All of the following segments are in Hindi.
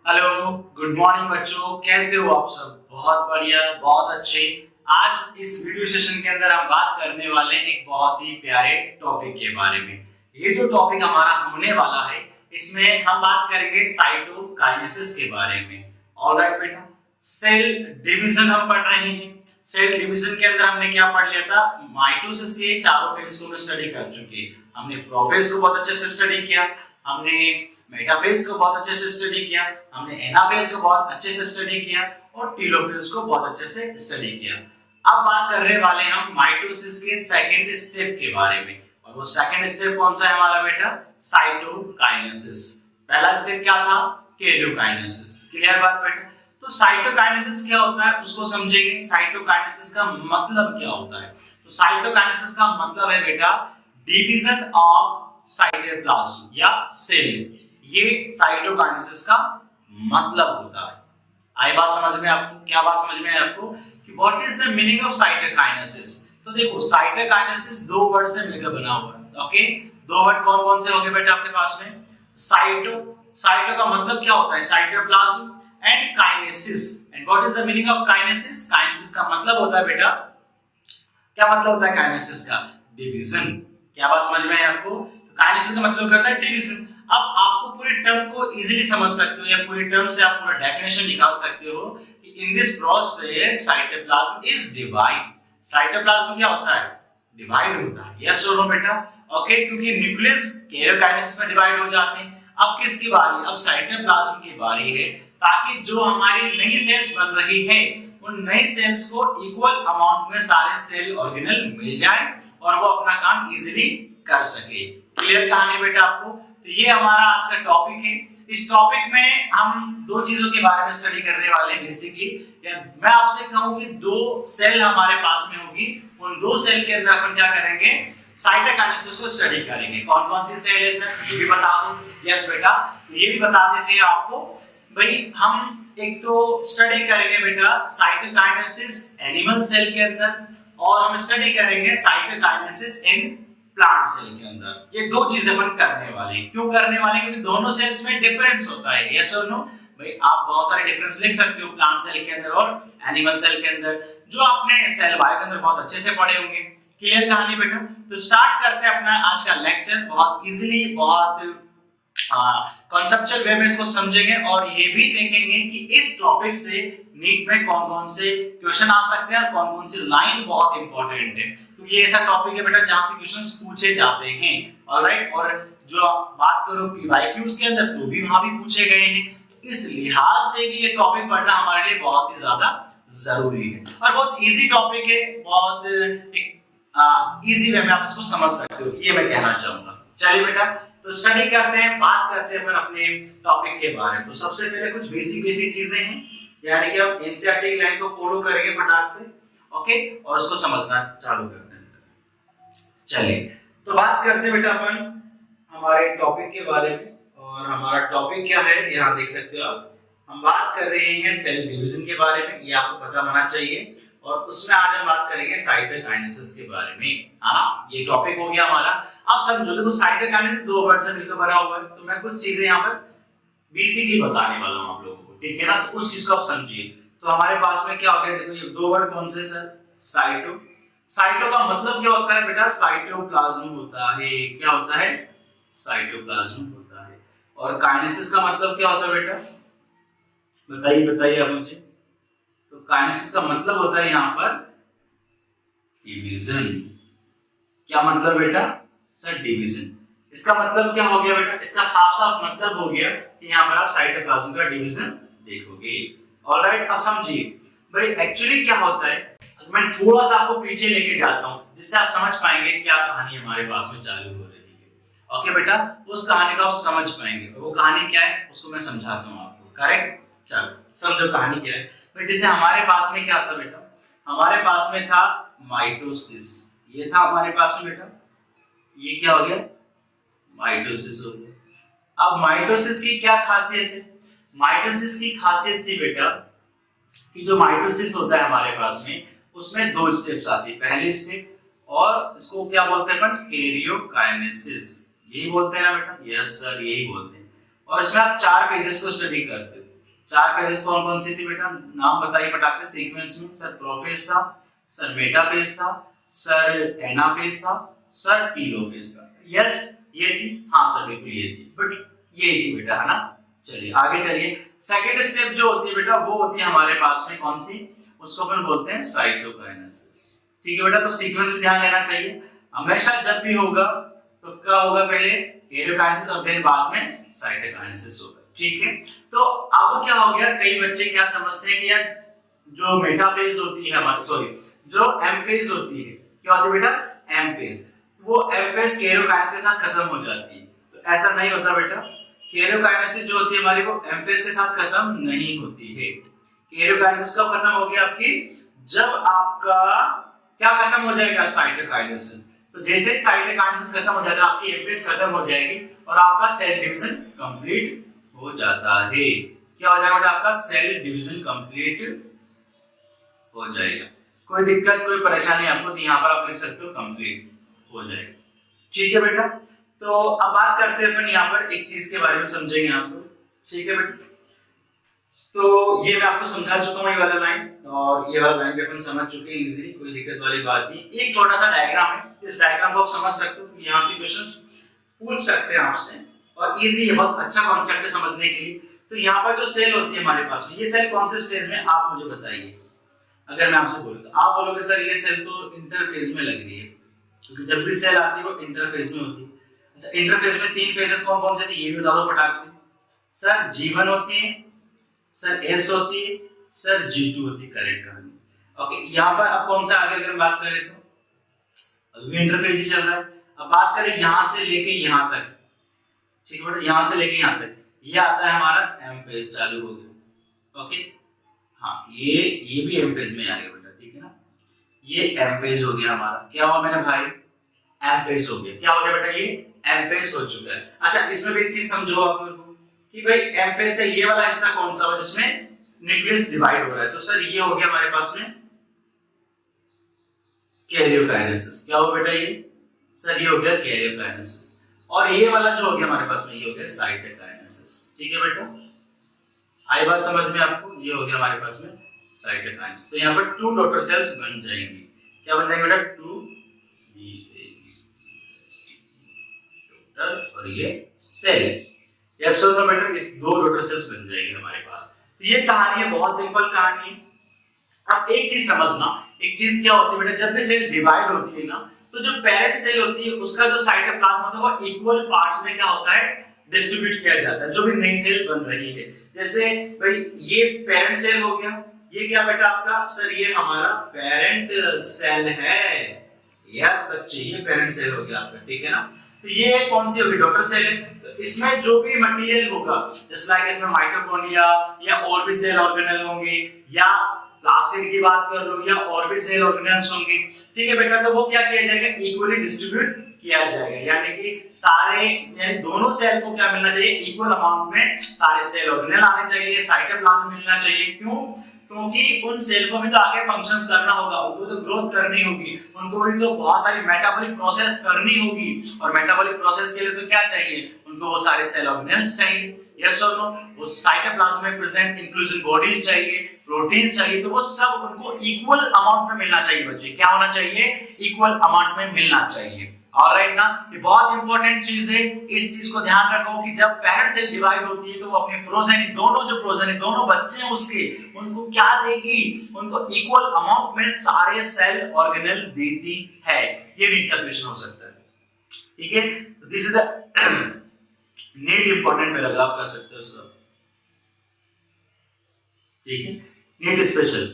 हेलो, गुड मॉर्निंग बच्चों। कैसे हो आप सब? बहुत बढ़िया, बहुत अच्छे। आज इस वीडियो सेशन के अंदर हम बात करने वाले हैं एक बहुत ही प्यारे टॉपिक के बारे में। ये जो टॉपिक हमारा होने वाला है, इसमें हम बात करेंगे साइटोकाइनेसिस के बारे में। ऑलराइट बेटा, सेल डिवीजन हम पढ़ रहे हैं। सेल डिवीजन के अंदर हमने क्या पढ़ लिया था? माइटोसिस के चारों फेज को हम स्टडी कर चुके हैं। हमने प्रोफेज को बहुत अच्छे से स्टडी किया, हमने मेटाफेज को बहुत अच्छे से स्टडी किया, हमने एनाफेज को बहुत अच्छे से स्टडी किया और टीलोफेज को बहुत अच्छे से स्टडी किया। अब बात करने वाले हैं हम माइटोसिस के सेकंड स्टेप के बारे में। और वो सेकंड स्टेप कौन सा है हमारा बेटा? साइटोकाइनेसिस। पहला स्टेप क्या था? कैरियोकाइनेसिस। क्लियर बात बेटा? तो साइटोकाइनेसिस क्या होता है उसको समझेंगे। साइटोकाइनेसिस का मतलब क्या होता है? तो साइटोकाइनेसिस का मतलब है बेटा डिवीजन ऑफ साइटोप्लाज्म या सेल। ये साइटोकाइनेसिस का मतलब होता है। आई बात समझ में आपको? क्या बात समझ में है आपको कि what is the meaning of cytokinesis? तो देखो, साइटोकाइनेसिस दो वर्ड से मिलकर बना हुआ है। ओके, दो वर्ड कौन कौन से होंगे बेटा आपके पास में? साइटो, साइटो का मतलब क्या होता है? Cytoplasm and kinesis. And what is the meaning of kinesis? Kinesis का मतलब होता है बेटा, क्या मतलब होता है काइनेसिस का? डिवीजन। क्या बात समझ में है आपको? तो काइनेसिस का मतलब क्या होता है? डिवीजन। अब आपको पूरी टर्म को इजीली समझ सकते हो या पूरी टर्म से आप पूरा डेफिनेशन निकाल सकते हो कि in this process cytoplasm is divide. Cytoplasm क्या होता है? डिवाइड होता है। यस और नो बेटा? ओके, क्योंकि न्यूक्लियस कैरियोकाइनेसिस में डिवाइड हो जाते हैं। अब किसकी बारी? अब साइटोप्लाज्म की बारी है, ताकि जो हमारी नई सेल्स बन रही है उन नई सेल्स को इक्वल अमाउंट में सारे सेल ऑर्गेनल मिल जाए और वो अपना काम इजीली कर सके। क्लियर कहानी बेटा आपको? तो ये हमारा आज का टॉपिक है। इस टॉपिक में हम दो चीजों के बारे में स्टडी करने वाले हैं बेसिकली। मैं आपसे कहूं कि दो सेल हमारे पास में होगी, उन दो सेल के अंदर अपन क्या करेंगे? साइटोकाइनेसिस को स्टडी करेंगे। कौन कौन सी सेल है सर, ये भी बता दो। यस बेटा, ये भी बता देते हैं आपको। भाई हम एक तो स्टडी करेंगे बेटा साइटोकाइनेसिस एनिमल सेल के अंदर, और हम स्टडी करेंगे साइटोकाइनेसिस इन प्लांट सेल के अंदर। ये दो चीजें अपन करने वाले हैं। क्यों करने वाले? क्योंकि दोनों सेल्स में डिफरेंस होता है। यस और नो? भाई आप बहुत सारे डिफरेंस लिख सकते हो प्लांट सेल के अंदर और एनिमल सेल के अंदर, जो आपने सेल बायो के अंदर बहुत अच्छे से पढ़े होंगे। क्लियर कहानी बेटा? तो स्टार्ट करते हैं अपना आज का लेक्चर। बहुत इजीली, बहुत कॉन्सेप्चुअल वे में इसको समझेंगे और ये भी देखेंगे कि इस टॉपिक से नीट में कौन कौन से क्वेश्चन आ सकते हैं और कौन कौन सी लाइन बहुत इंपॉर्टेंट है। तो ये ऐसा टॉपिक है बेटा जहां से क्वेश्चंस पूछे जाते हैं। ऑलराइट, और जो बात करो पीवाईक्यूज के अंदर तो भी वहां भी पूछे गए हैं। तो इस लिहाज से भी ये टॉपिक पढ़ना हमारे लिए बहुत ही ज्यादा जरूरी है और बहुत इजी टॉपिक है। बहुत इजी वे में आप इसको समझ सकते हो, ये मैं कहना चाहूंगा। चलिए बेटा, तो स्टडी करते हैं, बात करते हैं अपन अपने टॉपिक के बारे में। तो सबसे पहले कुछ बेसिक चीजें हैं, यानी कि हम एनसीईआरटी की लाइन को फॉलो करेंगे फटाक से। ओके, और उसको समझना चालू करते हैं। चलिए, तो बात करते हैं बेटा अपन हमारे टॉपिक के बारे में। और हमारा टॉपिक क्या है यहाँ देख सकते हो आप। हम बात कर रहे हैं सेल डिवीजन के बारे में, ये आपको पता होना चाहिए। और उसमें आज हम बात करेंगे साइटोकाइनेसिस के बारे में। हाँ, ये टॉपिक हो गया हमारा। अब समझो, देखो साइटोकाइनेसिस दो वर्ड से मिलकर बना हुआ है, तो मैं कुछ चीजें यहाँ पर बेसिकली बताने वाला हूँ आप लोगों को, ठीक है ना? तो उस चीज को आप समझिए। तो हमारे पास में क्या हो गया? देखो, ये दो वर्ड कौन से सर? साइटो। साइटो का मतलब क्या होता है बेटा? साइटोप्लाज्म होता है। क्या होता है? साइटोप्लाज्म होता है। और काइनेसिस का मतलब क्या होता है बेटा? बताइए बताइए आप मुझे। तो काइनेसिस का मतलब होता है यहाँ पर डिवीजन। क्या मतलब बेटा? Sir division. इसका मतलब क्या हो गया बेटा? इसका साफ साफ मतलब हो गया कि यहाँ पर आप साइटोप्लाज्म का डिवीजन देखोगे। ऑलराइट, अब समझिए भाई एक्चुअली क्या होता है। मैं थोड़ा सा आपको पीछे लेके जाता हूँ जिससे आप समझ पाएंगे क्या कहानी हमारे पास में चालू हो रही है। ओके बेटा, उस कहानी को आप समझ पाएंगे। वो कहानी क्या है उसको मैं समझाता हूँ आपको। करेक्ट, चलो समझो कहानी क्या है। जैसे हमारे पास में क्या था बेटा? हमारे पास में था माइटोसिस। ये था हमारे पास में बेटा, ये क्या हो गया? माइटोसिस हो गया। अब माइटोसिस की क्या खासियत है? माइटोसिस की खासियत थी बेटा कि जो माइटोसिस होता है हमारे पास में, उसमें दो स्टेप्स आती है। पहली स्टेप, और इसको क्या बोलते हैं अपन? कैरियोकाइनेसिस। यही बोलते हैं ना बेटा? यस सर, यही बोलते हैं। और इसमें आप चार फेजेस को स्टडी करते हो। चार फेजेस कौन कौन सी थी बेटा, नाम बताइए फटाक से सीक्वेंस में। सर प्रोफेज था, सर मेटाफेज था, सर एनाफेज था, सर टीलोफेज था। यस ये थी, हाँ सर बिल्कुल ये थी, बट ये थी बेटा, है ना। चलिए आगे चलिए। सेकंड स्टेप जो होती है बेटा वो होती है हमारे पास में कौन सी, उसको अपन बोलते हैं साइटोकाइनेसिस। ठीक है बेटा, तो सीक्वेंस में ध्यान देना चाहिए हमेशा, जब भी होगा तो क्या होगा, पहले कैरियोकाइनेसिस और फिर बाद में साइटोकाइनेसिस होगा। ठीक है, तो अब क्या हो गया, कई बच्चे क्या समझते हैं कि यार जो मेटाफेज होती है हमारी, सॉरी जो एम फेज होती है, क्या होती है बेटा, एम फेज, वो एम फेज कैरियोकाइनेसिस के साथ खत्म हो जाती है। तो ऐसा नहीं होता बेटा, कैरियोकाइनेसिस जो होती है हमारी वो एम फेज के साथ खत्म नहीं होती है। कैरियोकाइनेसिस कब खत्म होगी आपकी, जब आपका क्या खत्म हो जाएगा, साइटोकाइनेसिस। तो जैसे ही साइटोकाइनेसिस खत्म हो जाएगा आपकी एम फेज खत्म हो जाएगी और आपका सेल डिवीजन कंप्लीट हो जाता है। क्या हो जाएगा बेटा, आपका सेल डिवीजन कंप्लीट हो जाएगा। कोई दिक्कत कोई परेशानी आपको, तो यहाँ पर आप लिख सकते हो कंप्लीट हो जाएगा। ठीक है बेटा, तो अब बात करते हैं अपन यहाँ पर एक चीज के बारे में समझेंगे आपको। ठीक है बेटा, तो ये मैं आपको समझा चुका हूँ ये वाला लाइन, और ये वाला लाइन भी अपन समझ चुके हैं इजीली, कोई दिक्कत वाली बात नहीं। एक छोटा सा डायग्राम है, इस डायग्राम को आप समझ सकते हो, यहाँ से क्वेश्चंस पूछ सकते हैं आपसे, और इजी है, बहुत अच्छा कॉन्सेप्ट है समझने के लिए। तो यहाँ पर जो सेल होती है हमारे पास में, ये सेल कौन से स्टेज में, आप मुझे बताइए। अगर मैं आपसे बोलूं तो आप बोलोगे सर ये सेल तो इंटरफेज में लग रही है, क्योंकि जब भी सेल आती है वो इंटरफेज में होती है। अच्छा, इंटरफेज में तीन फेजेस कौन कौन से थे ये भी बता दो फटाक से। सर G1 होती है, सर S होती है, सर G2 होती है, करेक्ट करनी। ओके, यहाँ पर अब कौन सा आगे अगर बात करें तो अभी इंटरफेज ही चल रहा है। अब बात करें यहाँ से लेके यहाँ तक, ठीक है बेटा, यहाँ से लेके यहाँ तक ये आता है हमारा एम फेज चालू हो गया। ओके, हाँ ये भी एम फेज में आ गया बेटा, ठीक है ना, ये एम फेज हो गया हमारा। क्या हुआ मेरे भाई, एम फेज हो गया। क्या हो गया बेटा, ये एम फेज हो चुका है। अच्छा, इसमें भी एक चीज समझो आप मेरे को कि भाई एम फेज का ये वाला हिस्सा कौन सा हो जिसमें न्यूक्लियस डिवाइड हो रहा है, तो सर ये हो गया हमारे पास में कैरियोकाइनेसिस। क्या हो बेटा, ये सर ये हो गया कैरियोकाइनेसिस, और ये वाला जो हो गया हमारे पास में ये हो गया साइटोकाइनेसिस। ठीक है बेटा, आई बात समझ में आपको, ये हो गया हमारे पास में साइटोकाइनेसिस। तो यहाँ पर टू डॉटर सेल्स बन जाएंगी। क्या बन जाएंगे बेटा, टू डॉटर और ये सेल। यस और नो बेटा, ये दो डॉटर सेल्स बन जाएंगे हमारे पास। तो ये कहानी है, बहुत सिंपल कहानी है। अब एक चीज समझना, एक चीज क्या होती है बेटा, जब भी सेल डिवाइड होती है ना, तो जो पेरेंट सेल होती है उसका जो साइटोप्लाज्म होता है वो इक्वल पार्ट्स में क्या होता है, डिस्ट्रीब्यूट किया जाता है, जो भी नई सेल बन रही है। जैसे भाई ये पेरेंट सेल हो गया, ये क्या बेटा आपका, सर ये हमारा पेरेंट सेल है। यस बच्चे, ये पेरेंट सेल हो गया आपका, ठीक है ना। तो ये कौन सी होगी, डॉटर सेल है। तो इसमें जो भी मटेरियल होगा, जैसे लाइक इसमें माइटोकॉन्ड्रिया या और भी सेल ऑर्गेनेल होंगे, या प्लास्टिड की बात कर लो या और भी सेल ऑर्गेनेल्स होंगे, ठीक है बेटा, तो वो क्या किया जाएगा, इक्वली डिस्ट्रीब्यूट किया जाएगा। यानी कि सारे, यानी दोनों सेल को क्या मिलना चाहिए, इक्वल अमाउंट में सारे सेल ऑर्गेनेल आने चाहिए, साइटोप्लाज्म मिलना चाहिए। क्यों, क्योंकि उन सेल को भी तो आगे फंक्शंस करना होगा, उनको तो ग्रोथ करनी होगी, उनको भी तो बहुत सारी मेटाबॉलिक प्रोसेस करनी होगी, और मेटाबॉलिक प्रोसेस के लिए तो क्या चाहिए, उनको वो सारे सेल ऑर्गेनेल्स चाहिए। यस और नो, वो साइटोप्लाज्म में प्रेजेंट इंक्लूसिव बॉडीज चाहिए, प्रोटीन्स चाहिए, तो वो सब उनको इक्वल अमाउंट में मिलना चाहिए बच्चे। क्या होना चाहिए, इक्वल अमाउंट में मिलना चाहिए। ऑलराइट ना, ये बहुत इंपॉर्टेंट चीज है, इस चीज को ध्यान रखो कि जब पेरेंट सेल डिवाइड होती है तो वो अपने प्रोजेनी, दोनों बच्चे हैं उसके, उनको क्या देगी, उनको इक्वल अमाउंट में सारे सेल ऑर्गेनेल देती है। ये नीट का क्वेश्चन हो सकता है, ठीक है। This is a neat important paragraph कर सकते हो उसका, ठीक है, नीट स्पेशल।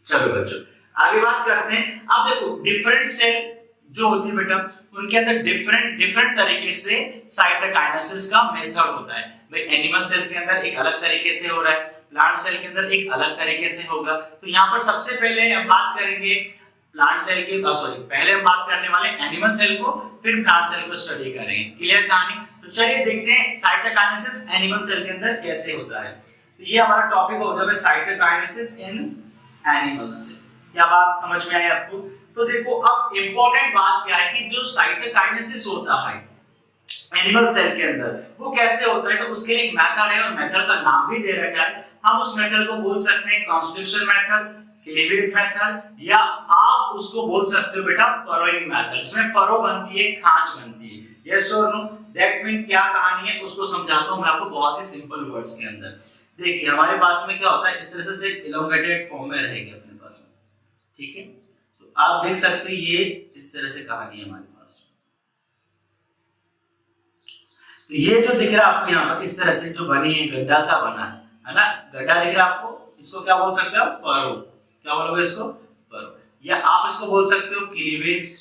चलो बच्चों आगे बात करते हैं। अब देखो डिफरेंट सेल जो होती है बेटा, उनके अंदर डिफरेंट तरीके से साइटोकाइनेसिस का मेथड होता है। भाई एनिमल सेल के अंदर एक अलग तरीके से हो रहा है, प्लांट सेल के अंदर एक अलग तरीके से होगा। तो यहाँ पर सबसे पहले हम बात करेंगे प्लांट सेल के, सॉरी पहले हम बात करने वाले एनिमल सेल को, फिर प्लांट सेल को स्टडी करेंगे। क्लियर कहानी? तो चलिए देखते हैं साइटोकाइनेसिस एनिमल सेल के अंदर कैसे होता है। तो ये हमारा टॉपिक हो जाएगा साइटोकाइनेसिस इन एनिमल्स। क्या बात समझ में आई आपको? तो देखो अब इंपॉर्टेंट बात क्या है कि जो साइटोकाइनेसिस होता है एनिमल सेल के अंदर वो कैसे होता है, तो उसके लिए एक मेथड है और मेथड का नाम भी दे रखा है। हम उस मेथड को बोल सकते हैं कॉन्स्ट्रिक्शन मेथड, क्लीवेज मेथड, या आप उसको बोल सकते हो बेटा फरोइंग मेथड। इसमें फरो बनती है, खांच बनती है। यस और नो? दैट मीन क्या कहानी है उसको समझाता हूं मैं आपको बहुत ही सिंपल वर्ड्स के अंदर। देखिए हमारे पास में क्या होता है, इस तरह से इलोंगेटेड फॉर्म में रहेगी अपने पास में, ठीक है। तो आप देख सकते हो ये इस तरह से कहानी है हमारे पास। तो ये जो दिख रहा है आपको यहाँ पर इस तरह से जो बनी है, गड्ढा सा बना है ना, गड्ढा दिख रहा है आपको, इसको क्या बोल सकते हो आप? फरो। क्या बोलोगे इसको? फरो। या आप इसको बोल सकते हो क्लीवेज,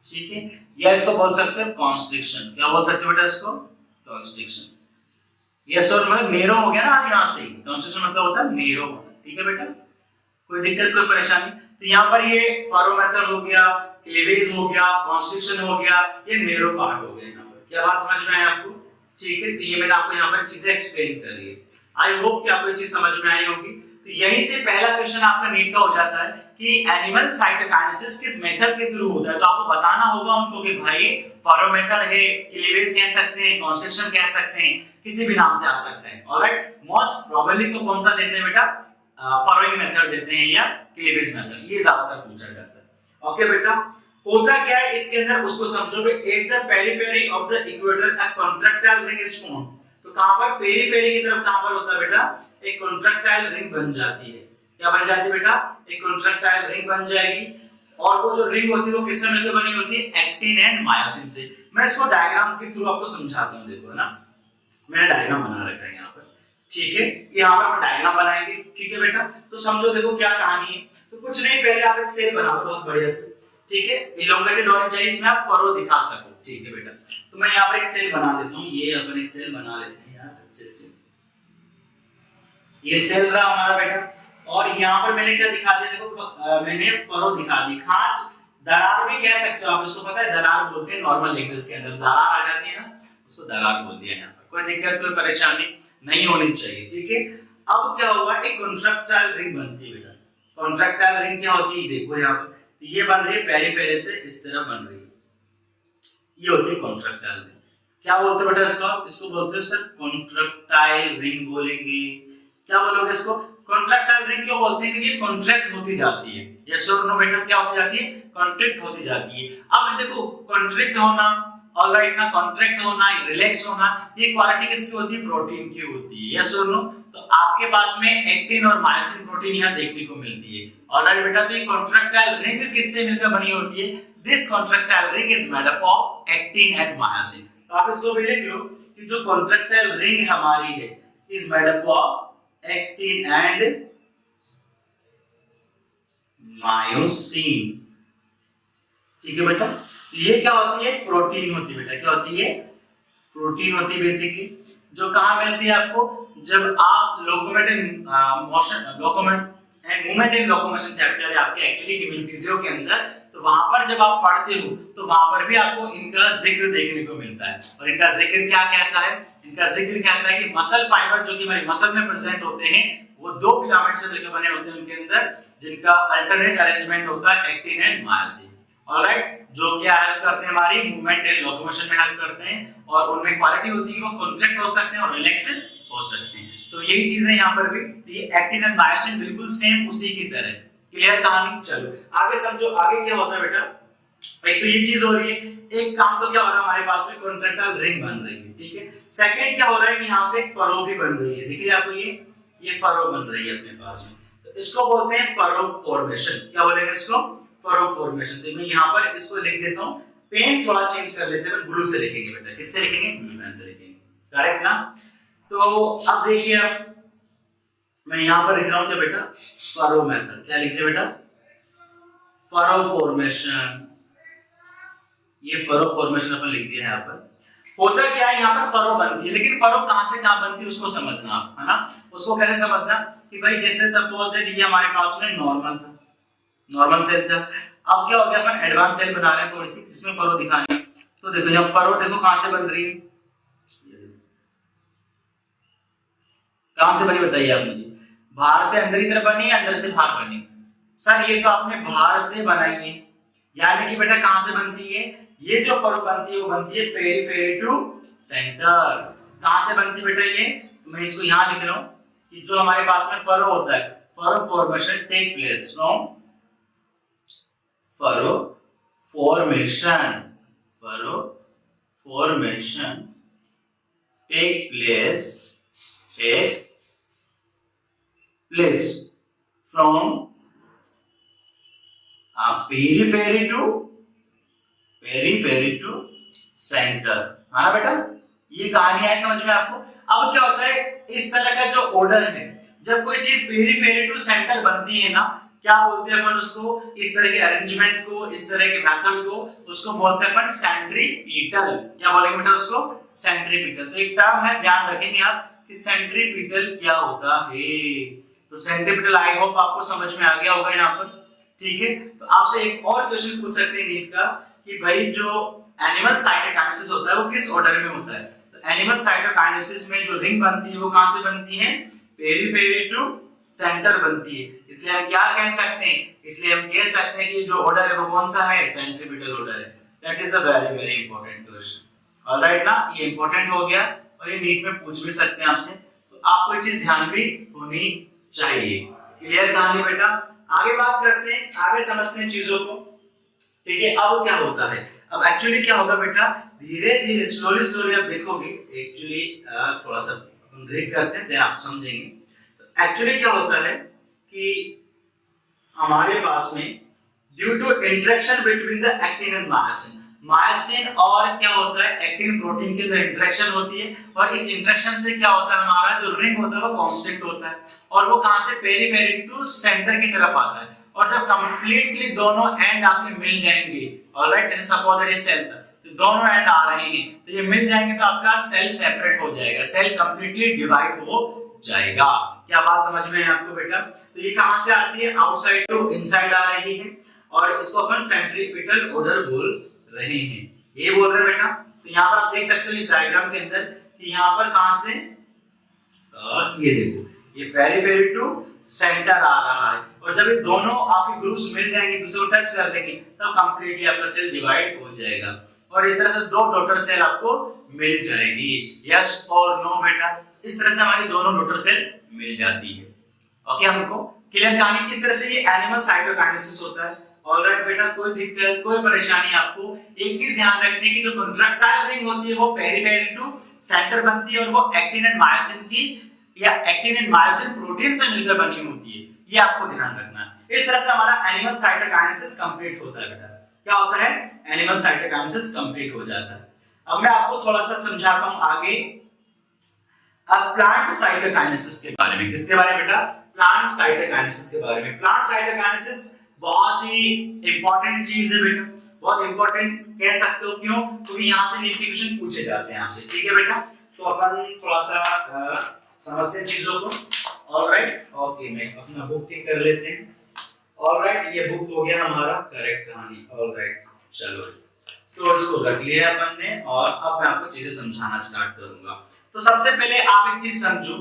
ठीक है, या इसको बोल सकते हो कॉन्स्ट्रिक्शन। क्या बोल सकते हो बेटा इसको? कॉन्स्ट्रिक्शन। यस और मतलब नेरो हो गया ना, आप यहाँ से कॉन्स्ट्रिक्शन मतलब होता है नेरो, ठीक है बेटा। कोई दिक्कत कोई परेशानी? तो यहाँ पर ये फरो मेथड हो गया, क्लीवेज हो गया, कॉन्स्ट्रिक्शन हो गया, ये नेरो पार्ट हो गया यहाँ पर। क्या बात समझ में आई आपको? ठीक है, तो ये मैंने आपको यहाँ पर चीजें एक्सप्लेन करी है। आई होप कि आपको ये चीज समझ में आई होगी। तो यहीं से पहला क्वेश्चन आपका नीट का हो जाता है कि एनिमल साइटोकाइनेसिस किस मेथड के थ्रू होता है। तो आपको बताना होगा उनको कि भाई फरो मेथड है, क्लीवेज कह सकते हैं, कॉन्स्ट्रिक्शन कह सकते हैं, किसी भी नाम से आ सकते हैं। ऑलराइट, मोस्ट प्रोबेबली तो कौन सा देते हैं बेटा? फॉलोइंग मेथड देते हैं या क्लीवेज मेथड, ये ज्यादातर पूछा जाता है। ओके बेटा, होता क्या है इसके अंदर उसको समझो। At the periphery of the equator a contractile ring is formed. तो कहां पर? पेरिफेरी की तरफ कहां पर होता है बेटा? एक कॉन्ट्रैक्टाइल रिंग बन जाती है। क्या बन जाती है बेटा? एक कॉन्ट्रैक्टाइल रिंग बन जाएगी। और वो जो रिंग होती है वो किससे मिलकर बनी होती है? एक्टिन एंड मायोसिन से। मैं इसको डायग्राम के थ्रू आपको समझाता हूं। देखो ना, मैंने डायग्राम बना रखा है यहाँ पर, ठीक है। यहाँ पर हम डायग्राम बनाएंगे, ठीक है बेटा। तो समझो, देखो क्या कहानी है। तो कुछ नहीं, पहले आप एक सेल बना लो बहुत बढ़िया से, ठीक है। इलोंगेटेड होनी चाहिए, इसमें आप फरो दिखा सको, ठीक है बेटा। तो मैं यहाँ पर एक सेल बना देता हूँ। ये अपन एक सेल बना लेते हैं यार अच्छे से। ये सेल रहा हमारा बेटा, और यहाँ पर मैंने क्या दिखा दिया? देखो मैंने फरो दिखा दी। खांच, दरार भी कह सकते हो आप इसको, पता है दरार बोलते हैं नॉर्मल लैंग्वेज के अंदर, दरार आ जाती है ना, उसको दरार बोल दिया। यहाँ पर कोई दिक्कत कोई परेशानी नहीं होनी चाहिए, ठीक है। अब क्या होगा? एक कॉन्ट्रैक्टाइल रिंग बनती है बेटा। कॉन्ट्रैक्टाइल रिंग क्या होती है? देखो यहाँ पर, तो ये बन रही है पेरिफेरी से इस तरह बन रही है, ये होती है कॉन्ट्रैक्टाइल रिंग। क्या बोलते हैं बेटा इसको? इसको बोलते हैं सर कॉन्ट्रैक्टाइल रिंग बोलेंगे। क्या बोलोगे इसको? कॉन्ट्रैक्टाइल रिंग क्यों बोलते हैं? क्योंकि ये कॉन्ट्रैक्ट होती जाती है। यस और नो बेटा, क्या होती जाती है? कॉन्ट्रैक्ट होती जाती है। अब देखो कॉन्ट्रैक्ट होना, ऑलराइट ना, कॉन्ट्रैक्ट होना, रिलैक्स होना, ये क्वालिटी किसकी होती है? प्रोटीन की होती है। यस और नो? तो आपके पास में एक्टिन और मायोसिन प्रोटीन यहाँ देखने को मिलती है। ऑलराइट बेटा, तो ये कॉन्ट्रैक्टाइल रिंग किससे मिलकर बनी होती है? This contractile ring is made up of actin and myosin. तो आप इसको भी लिख लो कि जो कॉन्ट्रैक्टाइल रिंग हमारी है is made up of actin and myosin, ठीक है बेटा। तो ये क्या होती है? प्रोटीन होती है बेटा। क्या होती है? प्रोटीन होती है बेसिकली, जो कहां मिलती है आपको? जब आप locomotive motion, locomote and movement in locomotion chapter है आपके एक्चुअली ह्यूमन फिजियो के अंदर, तो वहां पर जब आप पढ़ते हो तो वहां पर भी आपको इनका जिक्र देखने को मिलता है। और इनका जिक्र क्या कहता है? इनका जिक्र कहता है कि मसल फाइबर जो कि हमारी मसल में प्रेजेंट होते हैं वो दो फिलामेंट से मिलकर बने होते हैं उनके अंदर, जिनका अल्टरनेट अरेंजमेंट होता है एक्टिन एंड मायोसिन। ऑलराइट, जो क्या हेल्प करते हैं? हमारी मूवमेंट एंड लोकोमोशन में हेल्प करते हैं, और उनमें क्वालिटी होती है वो कॉन्ट्रैक्ट हो सकते हैं और रिलैक्स हो सकते हैं। तो यही चीजें यहाँ पर भी, तो ये एक्टिन एंड मायोसिन बिल्कुल सेम उसी की तरह। क्लियर कहानी? चलो आगे समझो, आगे क्या होता है बेटा? एक तो ये चीज हो रही है, एक काम तो क्या हो रहा है हमारे पास में कॉन्ट्रैक्टाइल रिंग बन रही है, ठीक है। सेकंड क्या हो रहा है कि यहाँ से एक फरो भी बन रही है, दिख रही है आपको? ये फरो बन रही है अपने पास में, तो इसको बोलते हैं फरो फॉर्मेशन। क्या बोलेंगे इसको? Furrow formation. तो मैं यहाँ पर इसको लिख देता हूँ, पेन थोड़ा चेंज कर लेते हैं, ब्लू से लिखेंगे बेटा। किससे लिखेंगे? ब्लू पेन से लिखेंगे, करेक्ट ना। तो अब देखिए, अब मैं यहाँ पर लिख रहा हूँ क्या बेटा? Furrow method. क्या लिखते बेटा? Furrow formation. ये फरो फॉर्मेशन अपन लिख दिया है यहाँ पर। होता क्या है, यहाँ पर फरो बनती है, लेकिन फरो कहां से कहां बनती है उसको समझना, है ना। उसको कैसे समझना कि भाई जैसे सपोज दैट ये हमारे पास में नॉर्मल था, नॉर्मल सेल था। अब क्या हो गया, अपन एडवांस सेल बना रहे हैं, थोड़ी सी इसमें फरो दिखानी है। तो देखो यहाँ फरो देखो कहां से बन रही है, कहां से बनी बताइए आप मुझे? बाहर से अंदर की तरफ बनी है, अंदर से बाहर बनी? सर ये तो आपने बाहर से बनाई है, यानी कि बेटा कहां से बनती है? ये जो फरो बनती है वो बनती है पेरिफेरी टू सेंटर। कहां से बनती है बेटा ये? तो मैं इसको यहां लिख रहा हूं कि जो हमारे पास में फरो होता है, furrow formation take place from furrow formation, furrow formation take place from periphery to centre. है ना बेटा? ये कहानी है, समझ में आपको? अब क्या होता है, इस तरह का जो ऑर्डर है, जब कोई चीज पेरिफेरी टू सेंटर बनती है ना, क्या बोलते हैं अपन उसको? इस तरह के अरेंजमेंट को, इस तरह के मेथड को, उसको बोलते हैं अपन सेंट्रीपिटल। क्या बोलेंगे बेटा उसको? सेंट्रीपिटल। तो एक टर्म है, ध्यान रखेंगे आप कि सेंट्रीपिटल क्या होता है। तो सेंट्रीपिटल आई होप आपको समझ में आ गया होगा यहाँ पर। ठीक है, तो आपसे एक और क्वेश्चन पूछ सकते हैं नीट का कि भाई जो एनिमल साइटोकाइनेसिस होता है वो किस ऑर्डर में होता है? तो एनिमल साइटोकाइनेसिस में जो रिंग बनती है वो कहां से बनती है? पेरिफेरी टू सेंटर बनती है। इसलिए हम क्या कह सकते हैं? इसलिए हम कह सकते हैं कि जो ऑर्डर है वो कौन सा है? सेंट्रीपिटल ऑर्डर है। That is the very very important question. Alright ना, ये इंपॉर्टेंट हो गया और ये नीट में पूछ भी सकते हैं आपसे, तो आपको ये चीज ध्यान भी होनी चाहिए। क्लियर कहानी बेटा? आगे बात करते हैं, आगे समझते हैं चीजों को। ठीक है, अब क्या होता है? अब एक्चुअली क्या होगा बेटा, धीरे धीरे स्लोली स्लोली आप देखोगे। एक्चुअली थोड़ा सा हम ब्रेक करते हैं, आप समझेंगे। तो एक्चुअली क्या होता है कि हमारे पास में due to interaction between the actin and myosin, myosin और क्या होता है, एक्टिन प्रोटीन के अंदर इंटरेक्शन होती है, और इस इंटरेक्शन से क्या होता है, हमारा जो रिंग होता है वो कांस्टेंट होता है, और वो कहां से? पेरिफेरी टू सेंटर की तरफ आता है। और जब कंप्लीटली दोनों एंड आपके मिल जाएंगे, ऑलराइट, जैसे सपोज दैट ये सेल था, तो दोनों एंड आ रहे हैं, तो ये मिल जाएंगे तो आपका सेल सेपरेट हो जाएगा, सेल कंप्लीटली डिवाइड हो जाएगा। क्या बात समझ में है आपको बेटा? तो ये कहां से आती है? आउटसाइड टू इनसाइड आ रही है, और इसको अपन सेंट्रीपिटल ऑर्डर बोल रहे हैं। ये बोल रहे हैं बेटा। तो यहाँ पर आप देख सकते हो इस डायग्राम के अंदर कि यहाँ पर कहां से, ये देखो, ये पेरिफेरी टू सेंटर आ रहा है, और जब ये दोनों आपके ग्रुप्स मिल जाएंगे, दूसरे को टच कर देंगे, तब कंप्लीटली आपका सेल डिवाइड हो जाएगा, और इस तरह से दो डॉटर सेल आपको मिल जाएगी। यस और नो बेटा? इस तरह से हमारी दोनों डॉटर सेल मिल जाती है। ओके, हमको क्लियर कहानी? इस तरह से ये एनिमल साइटोकाइनेसिस होता है। ऑलराइट बेटा, कोई दिक्कत, कोई परेशानी आपको? एक चीज ध्यान रखने की, जो कॉन्ट्रैक्टाइल रिंग होती है वो पेरिफेरी टू सेंटर बनती है, और वो एक्टिन एंड मायोसिन की या एक्टिन एंड मायोसिन प्रोटीन से मिलकर बनी होती है। ये आपको ध्यान रखना है। इस तरह से हमारा एनिमल साइटोकाइनेसिस कंप्लीट होता है बेटा। क्या होता है? एनिमल साइटोकाइनेसिस कंप्लीट हो जाता है। अब मैं आपको थोड़ा सा समझाता हूं आगे। अब प्लांट साइटोकाइनेसिस के बारे में। किसके बारे में बेटा? प्लांट साइटोकाइनेसिस के बारे में। प्लांट साइटोकाइनेसिस बहुत ही इंपॉर्टेंट चीज है बेटा, बहुत इंपॉर्टेंट कह सकते हो। क्यों? क्योंकि यहाँ से नीट के क्वेश्चन पूछे जाते हैं आपसे। ठीक है बेटा, तो अपन थोड़ा सा समझते हैं चीजों को। ऑलराइट, ओके, मैं अपना बुक ठीक कर लेते हैं। ऑलराइट, ये बुक हो गया हमारा करेक्ट कहानी। ऑलराइट, चलो, तो इसको रख लिया अपन ने, और अब मैं आपको चीजें समझाना स्टार्ट करूंगा। तो सबसे पहले आप एक चीज समझो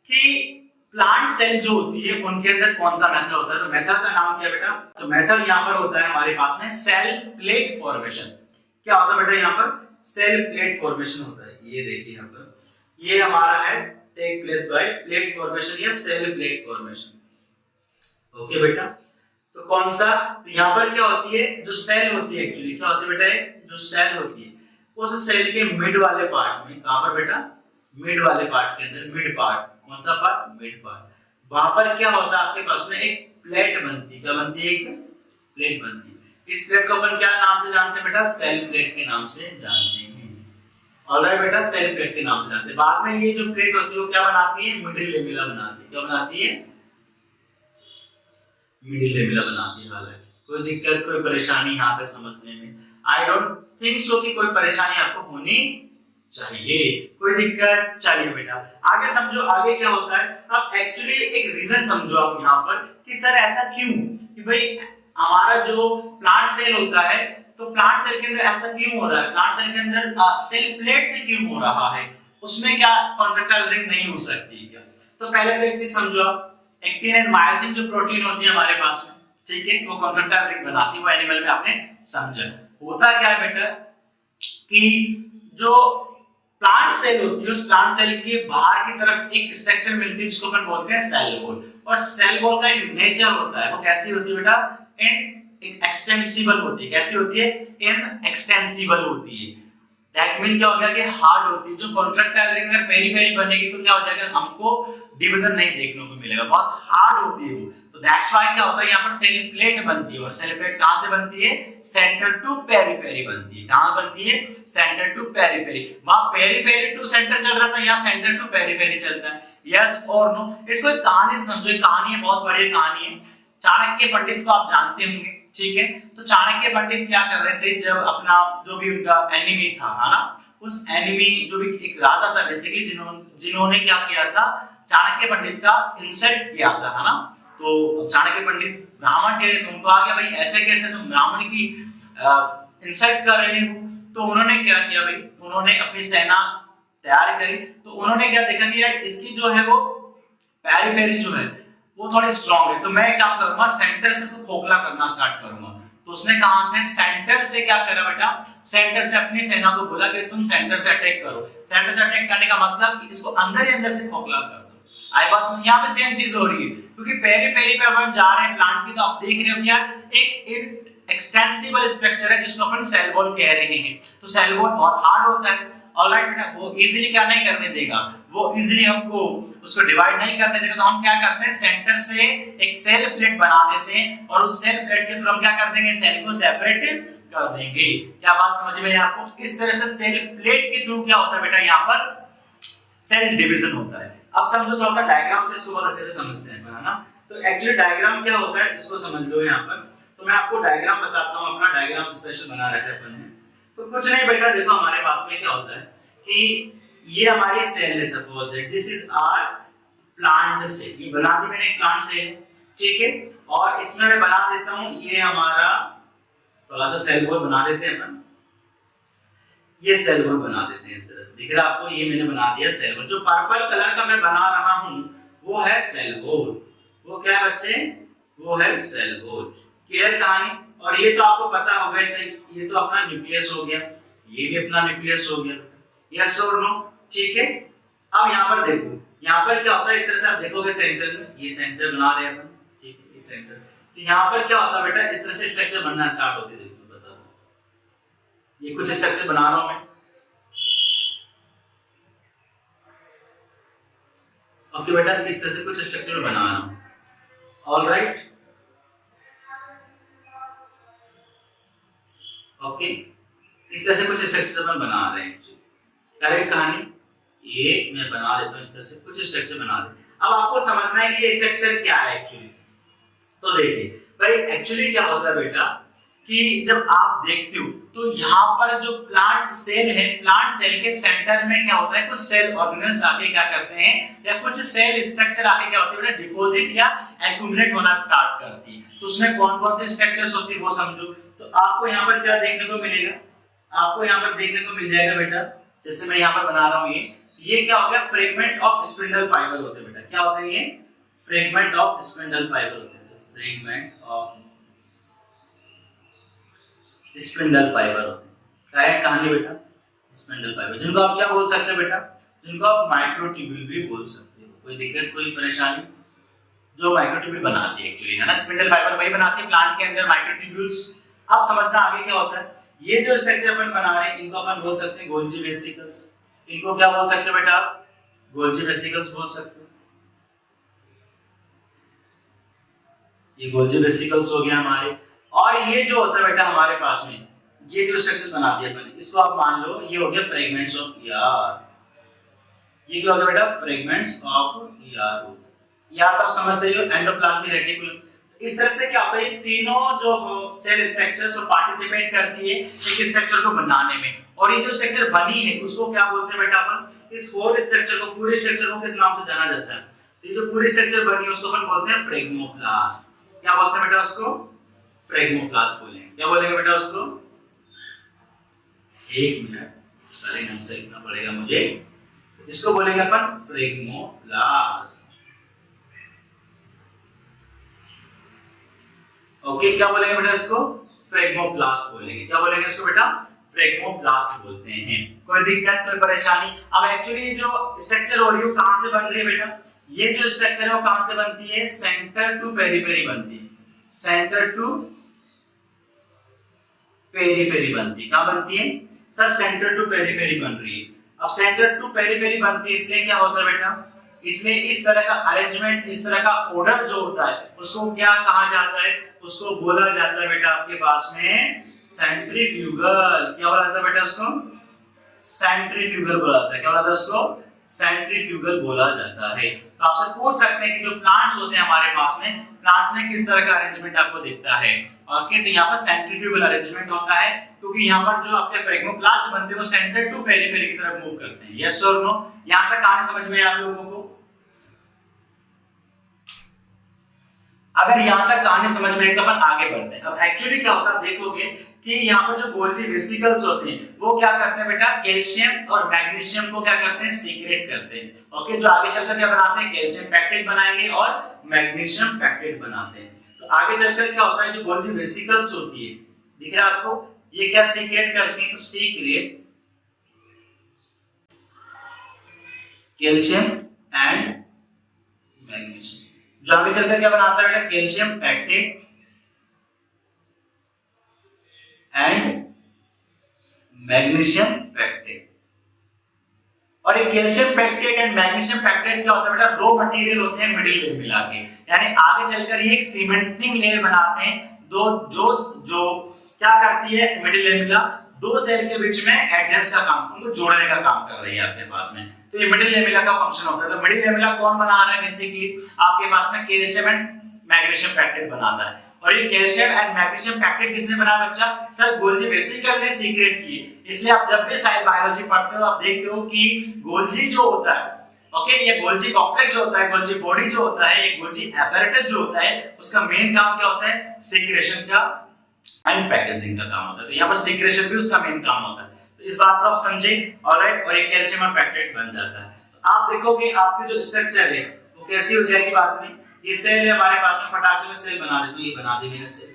कि प्लांट सेल जो होती है उनके अंदर कौन सा मेथड होता है। तो मेथड का नाम क्या है बेटा? तो मेथड यहाँ पर होता है हमारे पास में सेल प्लेट फॉर्मेशन। क्या होता है बेटा? यहाँ पर सेल प्लेट फॉर्मेशन होता है। ये देखिए यहाँ पर, ये हमारा है take place by plate formation या सेल प्लेट फॉर्मेशन। ओके बेटा, तो कौन सा? तो यहाँ पर क्या होती है, जो सेल होती है, एक्चुअली क्या होती है बेटा, जो सेल होती है उस सेल के मिड वाले पार्ट में, कहां पर बेटा? मिड वाले पार्ट के अंदर, मिड पार्ट, कौन सा पार्ट? Mid part. वहां पर क्या होता है, आपके पास में एक प्लेट बनती है। क्या बनती है? एक प्लेट बनती है। इस प्लेट को अपन क्या नाम से जानते हैं बेटा? सेल प्लेट के नाम से जानते हैं। ऑलराइट बेटा, सेल प्लेट के नाम से जानते हैं। बाद में ये जो प्लेट होती है वो क्या बनाती है? मिडिल लेमिला बनाती है। क्या बनाती है? मिडिल लेमिला बनाती है। हालांकि कोई दिक्कत, कोई परेशानी यहाँ तक समझने में? आई डोंट थिंक सो कि कोई परेशानी आपको होनी चाहिए। कोई दिक्कत? चलिए बेटा आगे समझो, आगे क्या होता है। अब एक्चुअली एक रीजन समझो आप यहाँ पर कि सर ऐसा क्यों, कि भाई हमारा जो प्लांट सेल होता है, तो प्लांट सेल के अंदर ऐसा क्यों हो रहा है, प्लांट सेल के अंदर सेल प्लेट से क्यों हो रहा है, उसमें क्या कॉन्ट्रैक्टाइल रिंग नहीं हो सकती क्या? तो पहले तो एक चीज समझो आप, एक्टिन एंड मायोसिन जो प्रोटीन होती है हमारे पास में, ठीक है, वो कॉन्ट्रैक्टाइल रिंग बनाती है, वो एनिमल में आपने समझा। होता क्या है बेटा कि जो प्लांट सेल होती है उस प्लांट सेल के बाहर की तरफ एक स्ट्रक्चर मिलती है जिसको अपन बोलते हैं सेल वॉल। और सेल वॉल का एक नेचर होता है, वो कैसी होती है बेटा, इन एक्सटेंसिबल होती है। कैसी होती है? इन एक्सटेंसिबल होती है। दैट मीन क्या हो गया कि हार्ड होती है। जो कॉन्ट्रैक्टाइल रिंग अगर पेरी पेरी बनेगी तो क्या हो जाएगा, हमको डिवीजन नहीं देखने को मिलेगा, बहुत हार्ड होती है वो। तो दैट्स व्हाई क्या होता है, यहाँ पर सेल प्लेट बनती है। और सेल प्लेट कहां से बनती है? सेंटर टू पेरीफेरी बनती है। कहां बनती है? Centre to periphery. वहां पेरीफेरी टू सेंटर चल रहा था, यहाँ सेंटर टू पेरीफेरी चलता है। यस और नो? इसको एक कहानी से समझो। एक कहानी है, बहुत बड़ी कहानी है। चाणक्य पंडित को आप जानते होंगे, ठीक है? तो चाणक्य पंडित क्या कर रहे थे, जब अपना जो भी उनका एनिमी था, है ना, उस एनिमी जो भी एक राजा था बेसिकली, जिन्होंने क्या किया था, चाणक्य पंडित का इंसल्ट किया था, है ना। तो चाणक्य पंडित ब्राह्मण थे, तो उनको आ गया भाई ऐसे कैसे तुम ब्राह्मण की इंसल्ट कर रहे हो। तो उन्होंने क्या किया भाई, उन्होंने अपनी सेना तैयार करी। तो उन्होंने क्या देखा कि यार इसकी जो है वो पेरीफेरी जो है वो थोड़ी स्ट्रांग है, तो मैं क्या करूंगा, सेंटर से इसको खोखला करना स्टार्ट करूंगा। तो उसने कहां से? सेंटर से क्या करा बेटा, सेंटर से अपनी सेना को बोला कि तुम सेंटर से अटैक करो। सेंटर से अटैक करने का मतलब कि इसको अंदर ही अंदर से खोखला कर दो। आई बात समझ? यहाँ पे सेम चीज हो रही है, क्योंकि पेरीफेरी पे अपन जा रहे हैं प्लांट की, तो आप देख रहे हो यार एक एक्सटेंसिबल स्ट्रक्चर है जिसको अपन सेल वॉल कह रहे हैं। तो सेल वॉल बहुत हार्ड होता है। ऑलराइट बेटा, वो इजीली क्या नहीं करने देगा, वो इजीली हमको उसको डिवाइड नहीं करने देगा। तो हम क्या करते हैं, सेंटर से एक सेल प्लेट बना देते हैं, और उस सेल प्लेट के थ्रू हम क्या कर देंगे, सेल को सेपरेट कर देंगे। क्या बात समझ में आई आपको? इस तरह से सेल प्लेट के थ्रू क्या होता है बेटा, यहाँ पर सेल डिवीजन होता है। अब समझो, थोड़ा सा डायग्राम से इसको बहुत अच्छे से समझते हैं, है ना। तो एक्चुअली डायग्राम क्या होता है इसको समझ लो यहाँ पर। तो मैं आपको डायग्राम बताता हूँ, अपना डायग्राम स्पेशल बना रखा है अपन ने। तो कुछ नहीं बेटा, देखो हमारे पास में क्या होता है कि ये हमारी सेल है, suppose that this is our plant cell. ये बना दी मैंने एक प्लांट सेल, ठीक है। और इसमें मैं बना देता हूं, ये हमारा थोड़ा सा सेल वॉल बना देते हैं अपन। ये सेल वॉल बना देते हैं इस तरह से, दिख रहा है आपको? ये मैंने बना दिया सेल वॉल। जो पर्पल कलर का मैं बना रहा हूं वो है सेल वॉल। वो क्या है बच्चे? वो है सेल वॉल। क्लियर कहानी? और ये तो आपको पता होगा सही, ये तो अपना न्यूक्लियस हो गया, ये भी अपना न्यूक्लियस हो गया। यस और नो? ठीक है। अब यहाँ पर देखो, यहाँ पर क्या होता है, इस तरह से आप देखोगे सेंटर में, ये सेंटर बना रहे हैं अपन, ठीक है, ये सेंटर। तो यहाँ पर क्या होता है बेटा, इस तरह से स्ट्रक्चर बनना स्टार्ट होते हैं। देखो बता दो, ये कुछ स्ट्रक्चर बना रहा हूं मैं। ओके बेटा, इस तरह से कुछ स्ट्रक्चर बना रहा हूं। ऑलराइट, ओके, इस तरह से कुछ स्ट्रक्चर अपन बना रहे हैं। करेक्ट कहानी? ये मैं बना देता हूं, इस तरह से कुछ स्ट्रक्चर बना दे। अब आपको समझना है कि ये स्ट्रक्चर क्या है एक्चुअली। तो देखिए भाई, एक्चुअली क्या होता है बेटा कि जब आप देखते हो तो यहाँ पर जो प्लांट सेल है, प्लांट सेल के सेंटर में क्या होता है, कुछ सेल ऑर्गेनेल्स आके क्या करते हैं, या कुछ सेल स्ट्रक्चर आके क्या होते हैं, डिपॉजिट या एक्यूमुलेट होना स्टार्ट करती है। तो उसमें कौन कौन से स्ट्रक्चर्स होती है वो समझो। तो आपको यहाँ पर क्या देखने को मिलेगा, आपको यहाँ पर देखने को मिल जाएगा बेटा, जैसे मैं यहाँ पर बना रहा हूँ, ये क्या हो गया, फ्रेगमेंट ऑफ स्पिंडल फाइबर होते हैं बेटा। क्या होते हैं ये? फ्रेगमेंट ऑफ स्पिंडल फाइबर होते हैं। तो फ्रेगमेंट ऑफ स्पिंडल फाइबर होते हैं। राइट कहानी बेटा? स्पिंडल फाइबर, जिनको आप क्या बोल सकते हैं बेटा, जिनको आप माइक्रोट्यूब्यूल भी बोल सकते हो। कोई दिक्कत, कोई परेशानी? जो माइक्रोट्यूब्यूल बनाती है एक्चुअली, है ना, स्पिंडल फाइबर वही बनाती है प्लांट के अंदर माइक्रोट्यूब्यूल्स। आप समझना आगे क्या होता है। ये जो स्ट्रक्चर अपन बना रहे हैं इनको अपन बोल सकते हैं गोल्जी वेसिकल्स। इनको क्या बोल सकते हो बेटा? गोल्जी वेसिकल्स बोल सकते हो। ये गोल्जी वेसिकल्स हो गया हमारे। और ये जो होता है बेटा हमारे पास में, ये जो स्ट्रक्चर बना दिया मैंने, इसको आप मान लो ये हो गया फ्रेगमेंट्स ऑफ ईआर। ये क्या हो गया बेटा? Fragments of ER. यार तो आप समझते हो, एंडोप्लाज्मिक रेटिकुलम। इस तरह से क्या होता है, ये तीनों जो सेल स्ट्रक्चर्स वो पार्टिसिपेट करती है एक स्ट्रक्चर को बनाने में। और ये जो स्ट्रक्चर बनी है उसको क्या बोलते हैं बेटा अपन? इस होल स्ट्रक्चर को, पूरे स्ट्रक्चर को किस नाम से जाना जाता है? तो ये जो पूरी स्ट्रक्चर बनी है उसको अपन बोलते हैं फ्रेगमोप्लास्ट। क्या बोलते हैं बेटा उसको? फ्रेगमोप्लास्ट बोलेंगे। क्या बोलेंगे बेटा उसको? एक मिनट, स्पेलिंग ढंग से लिखना पड़ेगा मुझे। इसको बोलेंगे अपन फ्रेगमोप्लास्ट। ओके, क्या बोलेंगे बेटा इसको? फ्रेगमोप्लास्ट बोलेंगे। क्या बोलेंगे इसको बेटा? फ्रेगमोप्लास्ट बोलते हैं। कोई दिक्कत, कोई परेशानी? अब एक्चुअली जो स्ट्रक्चर हो रही है कहां से बन रही है बेटा? ये जो स्ट्रक्चर है वो कहां से बनती है? सेंटर टू पेरिफेरी बनती है। सेंटर टू पेरिफेरी बनती है। कहां बनती है सर? सेंटर टू पेरिफेरी बन रही है। अब सेंटर टू पेरिफेरी बनती है इसलिए क्या होता है बेटा? इसलिए इस तरह का अरेंजमेंट, इस तरह का ऑर्डर जो होता है उसको क्या कहा जाता है? उसको बोला जाता है बेटा आपके पास में सेंट्रीफ्यूगल। क्या बोला जाता है बेटा उसको? सेंट्रीफ्यूगल बोला जाता है। क्या बोला जाता है उसको? सेंट्रीफ्यूगल बोला जाता है। तो आपसे पूछ सकते हैं कि जो प्लांट्स होते हैं हमारे पास में, प्लांट्स में किस तरह का अरेंजमेंट आपको दिखता है? ओके, तो यहाँ पर सेंट्रीफ्यूगल अरेंजमेंट होता है क्योंकि यहाँ पर जो आपके फ्रेगमोप्लास्ट बनते हैं वो सेंटर टू पेरिफेरी की तरफ मूव करते हैं। यस और नो? यहाँ तक कहानी समझ में आप लोगों को? अगर यहाँ तक कहानी समझ में तो अपन आगे बढ़ते हैं। अब एक्चुअली क्या होता है देखोगे कि यहाँ पर जो गोल्जी वेसिकल्स होते हैं वो क्या करते हैं बेटा? कैल्शियम और मैग्नीशियम को क्या करते हैं? सीक्रेट करते हैं। ओके, जो आगे चलकर क्या बनाते हैं? कैल्शियम पैक्टेट बनाएंगे और मैग्नीशियम पैक्टेट बनाते हैं। तो आगे चलकर क्या होता है? जो गोल्जी वेसिकल्स होती है, दिख रहा है आपको? ये क्या सीक्रेट करती है? तो सीक्रेट कैल्शियम एंड मैग्नीशियम। जो आगे चलकर क्या बनाता है बेटा? Calcium pectate and magnesium pectate. और ये calcium pectate and magnesium pectate क्या होता है बेटा? रॉ मटेरियल होते हैं मिडिल लेयर मिला के, यानी आगे चलकर ये एक सीमेंटिंग लेयर बनाते हैं। दो जो क्या करती है मिडिल लेयर मिला? दो सेल के बीच में एडजेंस का काम, उनको जोड़ने का काम कर रही है आपके पास में। तो ये मिडिल लेमिला का फंक्शन होता है। तो मिडिल लेमिला कौन बना रहा है? बेसिकली आपके पास में कैल्शियम एंड मैग्नीशियम पैक्टेट बनाता है। और ये कैल्शियम एंड मैग्नीशियम पैक्टेट किसने बनाया बच्चा? सर गोल्जी वेसिकल ने सीक्रेट की। इसलिए आप जब भी साइड बायोलॉजी पढ़ते हो आप देखते हो कि गोल्जी जो होता है, ओके, ये गोल्जी कॉम्प्लेक्स जो होता है, गोल्जी बॉडी जो होता है, ये गोल्जी apparatus जो होता है, उसका मेन काम क्या होता है? सीक्रेशन का एंड पैकेजिंग का काम होता है। तो यहाँ पर सीक्रेशन भी उसका मेन काम होता है। तो इस बात को आप समझे, ऑलराइट। और ये कैल्शियम और पैक्टेट बन जाता है। तो आप देखोगे आपकी जो स्ट्रक्चर है वो कैसी हो जाएगी बाद में? ये सेल है हमारे पास में, फटाक से मैं सेल बना देता हूं। ये बना दी मैंने सेल,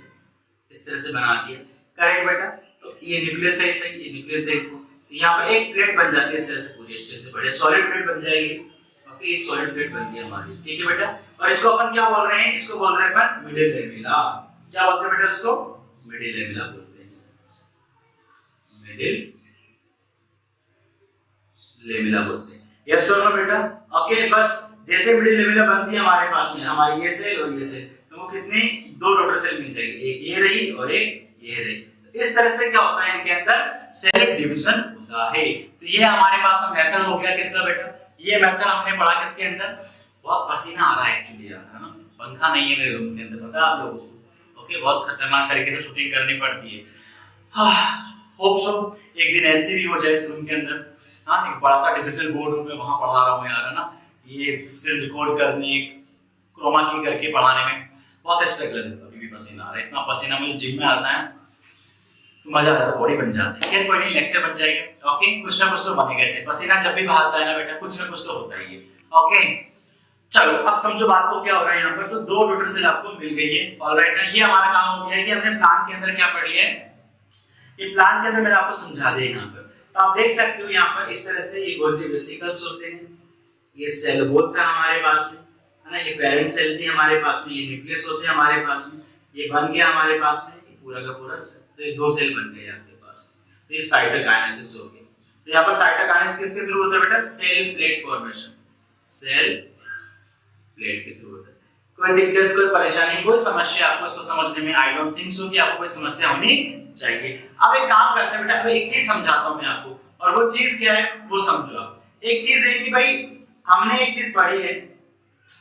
इस तरह से बना दिया, करेक्ट बेटा? तो ये न्यूक्लियस है, सही, ये न्यूक्लियस है। तो यहाँ पर एक प्लेट बन जाती है इस तरह से, पूरी अच्छे से बढ़िया सॉलिड प्लेट बन जाएगी। ओके, ये सॉलिड प्लेट बन गई हमारी, ठीक है बेटा? और इसको अपन क्या बोल रहे हैं? इसको बोल रहे हैं अपन मिडिल लेमिला। क्या बोलते हैं बेटा इसको? मिडिल लेमिला बोलते हैं, मिडिल लेमिला बोलते हैं। यस और नो बेटा? ओके, बस जैसे मिडिल लेमिला बनती है हमारे पास में, हमारी ये सेल और ये सेल, तो वो कितनी? दो डॉटर सेल मिल जाएगी, एक ये रही और एक ये रही। तो इस तरह से क्या होता है इनके अंदर? सेल डिवीजन होता है। तो ये हमारे पास में मेथड हो गया किसका बेटा? ये मेथड हमने पढ़ा किसके अंदर? बहुत पसीना आ रहा है एक्चुअली यार, है ना? पंखा नहीं है मेरे रूम के अंदर, पता है आप लोगों को? ओके, बहुत खतरनाक तरीके से शूटिंग करनी पड़ती है। होप सो एक दिन ऐसी भी हो जाए इस रूम के अंदर। हाँ, एक बड़ा सा डिजिटल बोर्ड रूम में वहां पढ़ा रहा हूँ यार, है ना? ये स्क्रीन रिकॉर्ड करने, क्रोमा की करके पढ़ाने में बहुत स्ट्रगल है। अभी भी पसीना आ रहा है, इतना पसीना मुझे जिम में आता है तो मजा आ जाता है, बॉडी बन जाती है। खैर कोई नहीं, लेक्चर बन जाएगा। ओके, कुछ ना कुछ तो बनेगा। ऐसे पसीना जब भी बहाता है ना बेटा, कुछ ना कुछ तो होता ही है। ओके, चलो अब समझो बात को, क्या हो रहा है यहाँ पर? तो दो डॉटर सेल आपको मिल गई है, ऑलराइट ना? ये हमारा काम हो गया है कि हमने प्लांट के अंदर क्या पढ़ लिया है। ये प्लांट के अंदर मैंने आपको समझा दिया यहाँ पर। तो आप देख सकते हो यहाँ पर इस तरह से ये गोल्जी वेसिकल्स होते हैं, ये सेल वॉल था हमारे पास में, है ना? ये पेरेंट सेल थी हमारे पास में, ये न्यूक्लियस होते हैं हमारे पास में, ये बन गया हमारे पास में, ये पूरा का पूरा। तो ये दो सेल बन गए आपके पास में। तो ये साइटोकाइनेसिस हो गया। तो यहाँ पर साइटोकाइनेसिस किसके थ्रू होता है बेटा? Cell plate formation, cell plate के थ्रू होता है। कोई दिक्कत, कोई परेशानी, कोई समस्या आपको इसको समझने में? आई डोंट थिंक सो कि आपको कोई समस्या होनी चाहिए। अब एक काम करते हैं बेटा, अब एक चीज समझाता हूं मैं आपको, और वो चीज क्या है वो समझो आप। एक चीज है कि भाई हमने एक चीज पढ़ी है,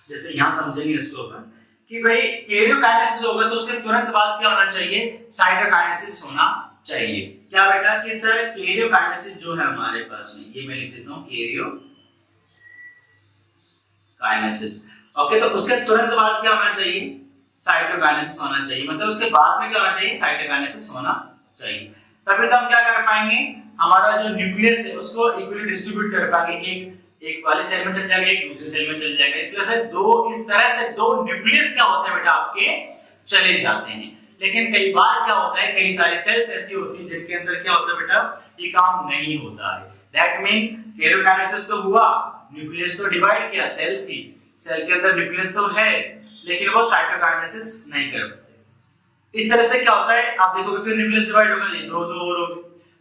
जैसे यहां समझेंगे इसको अपन, कि भाई कैरियोकाइनेसिस होगा तो उसके तुरंत बाद क्या होना चाहिए? साइटोकाइनेसिस होना चाहिए। क्या बेटा? कि सर कैरियोकाइनेसिस जो है हमारे पास में, ये मैं लिख देता हूं कैरियोकाइनेसिस। ओके, तो उसके तुरंत बाद क्या होना चाहिए? साइटोकाइनेसिस होना चाहिए। मतलब उसके बाद में क्या होना चाहिए? साइटोकाइनेसिस होना चाहिए। तभी तो हम क्या कर पाएंगे? हमारा जो न्यूक्लियस है उसको इक्वली डिस्ट्रीब्यूट कर पाएंगे। एक वाले सेल में चल जाएगा, एक दूसरे सेल में चल जाएगा। इस तरह से दो न्यूक्लियस क्या होते हैं बेटा आपके? चले जाते हैं। लेकिन कई बार क्या होता है, कई सारी सेल्स ऐसी होती है जिनके अंदर क्या होता है बेटा, ये काम नहीं होता है। दैट मीन कैरियोकाइनेसिस तो हुआ, न्यूक्लियस तो डिवाइड किया, सेल थी, सेल के अंदर न्यूक्लियस तो है, लेकिन वो साइटोकाइनेसिस नहीं कर पाते। इस तरह से क्या होता है, आप देखोगे फिर न्यूक्लियस डिवाइड होगा, ये दो दो और होगी,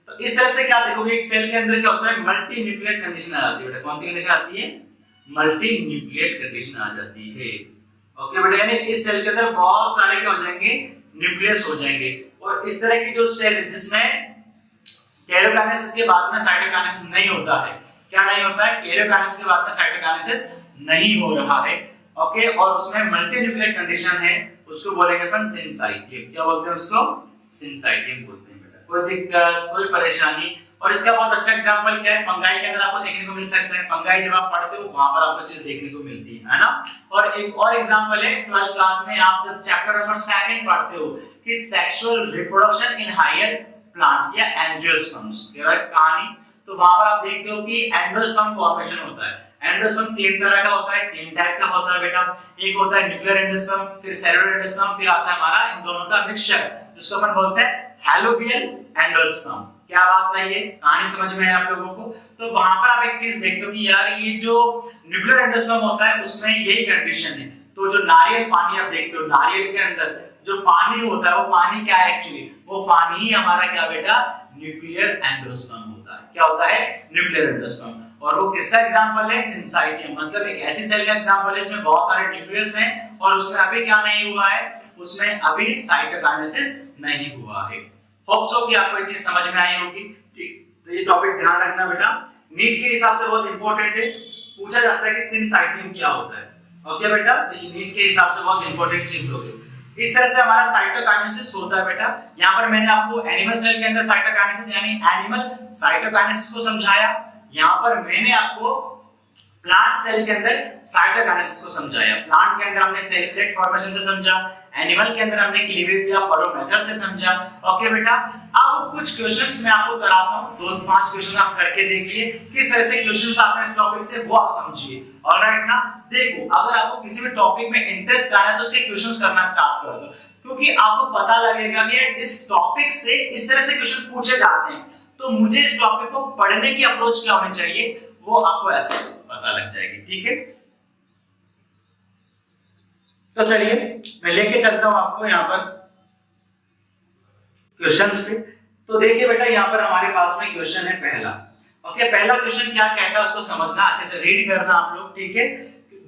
तो इस तरह से क्या देखोगे, एक सेल के अंदर क्या होता है, मल्टी न्यूक्लिएट कंडीशन आ जाती है बेटा। कौन सी कंडीशन आती है, मल्टी न्यूक्लिएट कंडीशन आ जाती है। ओके बेटा, यानी इस सेल के अंदर बहुत सारे क्या हो जाएंगे, न्यूक्लियस हो जाएंगे। और इस तरह की जो सेल जिसमें कैरियोकाइनेसिस के बाद में साइटोकाइनेसिस नहीं होता है, क्या नहीं होता है, कैरियोकाइनेसिस के बाद में साइटोकाइनेसिस नहीं हो रहा है। ओके, और उसमें मल्टी न्यूक्लिएट कंडीशन है, उसको बोलेंगे अपन सिंसाइटियम। क्या बोलते हैं उसको, सिंसाइटियम बोलते हैं बेटा। कोई दिक्कत, कोई परेशानी। और इसका बहुत अच्छा एग्जांपल क्या है, फंगाई के अंदर आपको देखने को मिल सकता है। फंगाई जब आप पढ़ते हो वहां पर आपको चीज देखने को मिलती है ना। और एक और एग्जांपल है 12th क्लास में आप जब चैप्टर नंबर 2 पढ़ते हो कि sexual reproduction in higher plants या एंजियोस्पर्म्स, कहानी, तो वहां पर आप देखते हो कि एंडोस्पर्म फॉर्मेशन होता है। एंडोस्पर्म 3 तरह का होता है, 3 टाइप का होता है बेटा। एक होता है न्यूक्लियर एंडोस्पर्म, फिर सेलुलर एंडोस्पर्म, फिर आता है हमारा इन दोनों का मिक्सचर, जिसको अपन बोलते हैं हैलोबियल एंडोस्पर्म। क्या बात सही है, कहानी समझ में है आप लोगों को। तो वहां पर आप एक चीज देखते हो कि यार ये जो न्यूक्लियर एंडोस्पर्म होता है उसमें यही कंडीशन है। तो जो नारियल पानी आप देखते हो, नारियल के अंदर जो पानी होता है वो पानी क्या है, एक्चुअली वो पानी ही हमारा क्या बेटा, न्यूक्लियर एंडोस्पर्म होता है। क्या होता है, न्यूक्लियर एंडोस्पर्म। और वो किसका एग्जांपल है, सिंसाइटियम, मतलब एक ऐसी सेल का एग्जांपल है जिसमें बहुत सारे न्यूक्लियस हैं और उसमें अभी क्या नहीं हुआ है, उसमें अभी साइटोकाइनेसिस नहीं हुआ है। होप सो कि आपको ये चीज समझ में आई होगी। ठीक, तो ये टॉपिक ध्यान रखना बेटा, नीट के हिसाब से बहुत इंपॉर्टेंट है। पूछा जाता है कि सिंसाइटियम क्या होता है। ओके बेटा, तो ये नीट के हिसाब से बहुत इंपॉर्टेंट चीज होगी। इस तरह से हमारा साइटोकाइनेसिस होता है बेटा। यहाँ पर मैंने आपको एनिमल सेल के अंदर साइटोकाइनेसिस यानी एनिमल साइटोकाइनेसिस को समझाया। यहाँ पर मैंने आपको प्लांट सेल के अंदर साइटोकाइनेसिस को समझाया। प्लांट के अंदर हमने सेल प्लेट फॉर्मेशन से समझा, एनिमल के अंदर हमने क्लीवेज या फरो मेथड से समझा। ओके बेटा, अब कुछ क्वेश्चंस मैं आपको कराता हूं, 2-5 क्वेश्चन आप करके देखिए किस तरह से क्वेश्चंस आते हैं इस टॉपिक से, वो आप समझिए। ऑलराइट ना, देखो अगर आपको किसी भी टॉपिक में इंटरेस्ट आ रहा है तो उसके क्वेश्चंस करना स्टार्ट कर दो, क्योंकि आपको पता लगेगा कि इस टॉपिक से इस तरह से क्वेश्चन पूछे जाते हैं, तो मुझे इस टॉपिक को पढ़ने की अप्रोच क्या होनी चाहिए वो आपको ऐसे पता लग जाएगी। ठीक है, तो चलिए मैं लेके चलता हूं आपको यहाँ पर क्वेश्चंस पे। तो देखिए बेटा, यहाँ पर हमारे पास में क्वेश्चन है पहला। ओके, पहला क्वेश्चन क्या कहता है उसको समझना, अच्छे से रीड करना आप लोग। ठीक है,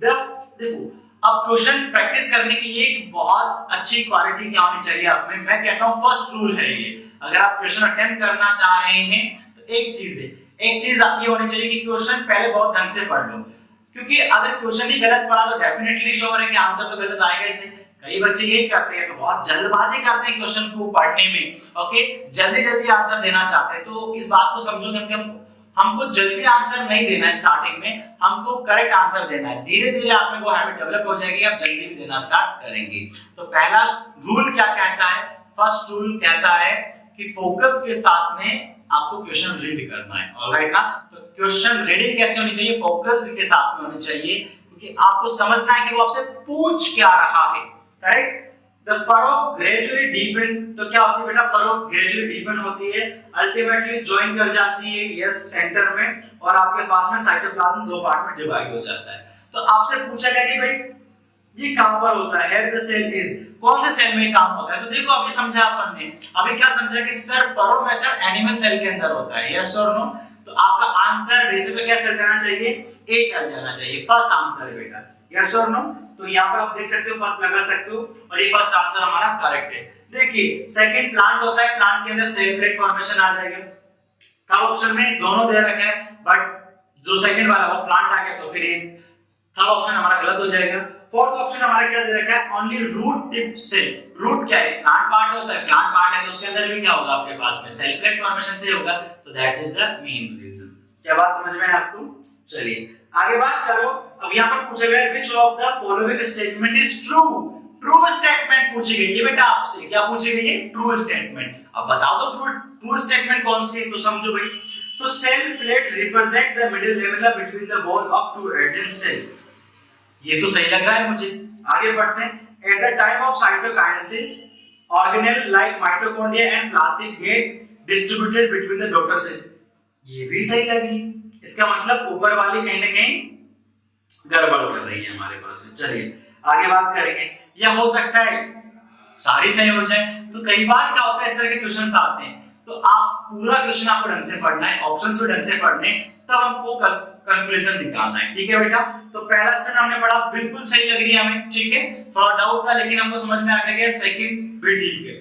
देखो अब क्वेश्चन प्रैक्टिस करने की ये एक बहुत अच्छी क्वालिटी क्या होनी चाहिए आप में, मैं कहता हूँ फर्स्ट रूल है ये। अगर आप क्वेश्चन अटेम्प्ट करना चाह रहे हैं तो एक चीज ये होनी चाहिए कि क्वेश्चन पहले बहुत ढंग से पढ़ लो, क्योंकि अगर क्वेश्चन ही गलत पढ़ा तो डेफिनेटली श्योर है कि आंसर तो गलत आएगा इससे। कई बच्चे यही करते हैं, तो बहुत जल्दबाजी करते हैं क्वेश्चन को पढ़ने में। ओके, जल्दी जल्दी आंसर देना चाहते हैं, तो इस बात को समझो कि हमको जल्दी आंसर नहीं देना है, स्टार्टिंग में हमको करेक्ट आंसर देना है। धीरे धीरे आप में वो हैबिट डेवलप हो जाएगी, आप जल्दी भी देना स्टार्ट करेंगे। तो पहला रूल क्या कहता है, फर्स्ट रूल कहता है कि फोकस के साथ में आपको क्वेश्चन रीड करना है। ऑलराइट ना, तो क्वेश्चन रीडिंग कैसे होनी चाहिए, फोकस के साथ में होनी चाहिए, क्योंकि आपको समझना है कि वो आपसे पूछ क्या रहा है। Correct, the furrow gradually deepen, तो क्या होती है बेटा, फरो ग्रेजुअली डीपन होती है, अल्टीमेटली ज्वाइन कर जाती है यस सेंटर में, और आपके पास में साइटोप्लाज्म 2 पार्ट में डिवाइड हो जाता है। तो आपसे पूछा गया कि भाई ये कहां पर होता है, हियर द सेल इज, कौन से सेल में काम होता है। तो देखो अभी समझा अपन ने, अभी क्या समझा कि sir furrow method animal cell के अंदर होता है, यस और नो। तो आपका आंसर बेसिकली क्या चल जाना चाहिए, ए चल जाना चाहिए, फर्स्ट आंसर है बेटा, यस और नो। तो यहाँ पर आप देख सकते हो, फर्स्ट लगा सकते हो, और ये फर्स्ट आंसर हमारा करेक्ट है। देखिए सेकंड प्लांट होता है, प्लांट के अंदर सेल प्लेट फॉर्मेशन आ जाएगा। थर्ड ऑप्शन में दोनों दे रखा है, बट जो सेकंड वाला वो प्लांट आ गया, तो फिर ये थर्ड ऑप्शन हमारा गलत हो जाएगा। फोर्थ ऑप्शन हमारा क्या दे रखा है, only root tip cell. Root क्या है, प्लांट पार्ट होता है, प्लांट पार्ट है तो उसके अंदर भी क्या होगा आपके पास में सेल प्लेट फॉर्मेशन से होगा, तो that's is the main reason. क्या बात समझ में है आपको। चलिए आगे बात करो। अब यहाँ पर पूछा गया which of the following statement is true. True statement पूछी गई है बेटा आपसे, क्या पूछी गई है, ट्रू स्टेटमेंट। अब बताओ तो ट्रू स्टेटमेंट कौन सी है, तो समझो भाई। तो cell plate represent the middle lamella between the wall of two adjacent cell, ये तो सही लग रहा है मुझे। आगे बढ़ते हैं। At the time of cytokinesis organelle like mitochondria and plastid get distributed between the daughter cell. ये भी सही लगी। इसका मतलब ऊपर वाली कहीं ना कहीं गड़बड़ कर रही है हमारे पास में। चलिए आगे बात करेंगे। या हो सकता है सारी सही हो जाए। तो कई बार क्या होता है इस तरह के क्वेश्चंस आते हैं, तो आप पूरा क्वेश्चन आपको ढंग से पढ़ना है, ऑप्शंस भी ढंग से पढ़ने, तब हमको कंक्लूजन निकालना है। ठीक है बेटा, तो पहला स्टैंड हमने पढ़ा, बिल्कुल सही लग रही है हमें। ठीक है, थोड़ा डाउट था लेकिन हमको समझ में आ गया। सेकंड भी ठीक है।